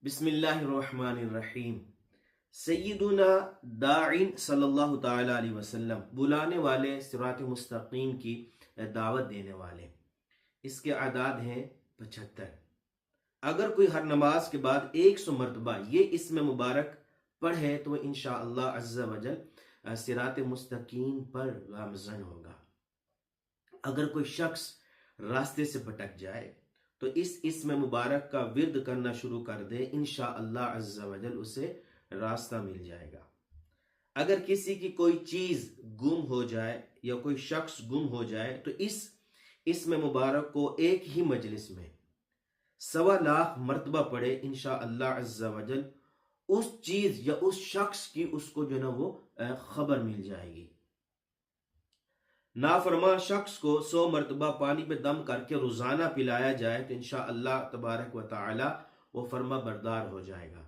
بسم اللہ الرحمن الرحیم۔ سیدنا داعین صلی اللہ تعالی علیہ وسلم، بلانے والے، صراط مستقیم کی دعوت دینے والے۔ اس کے اعداد ہیں 75۔ اگر کوئی ہر نماز کے بعد 100 مرتبہ یہ اسم مبارک پڑھے تو وہ انشاءاللہ عز و جل صراط مستقیم پر گامزن ہوگا۔ اگر کوئی شخص راستے سے بھٹک جائے تو اس اسم مبارک کا ورد کرنا شروع کر دے، انشاءاللہ عز و جل اسے راستہ مل جائے گا۔ اگر کسی کی کوئی چیز گم ہو جائے یا کوئی شخص گم ہو جائے تو اس اسم مبارک کو ایک ہی مجلس میں 100,000 مرتبہ پڑھے، انشاءاللہ عز و جل اس چیز یا اس شخص کی اس کو وہ خبر مل جائے گی۔ نافرمان شخص کو 100 مرتبہ پانی پہ دم کر کے روزانہ پلایا جائے تو انشاءاللہ تبارک و تعالی وہ فرما بردار ہو جائے گا۔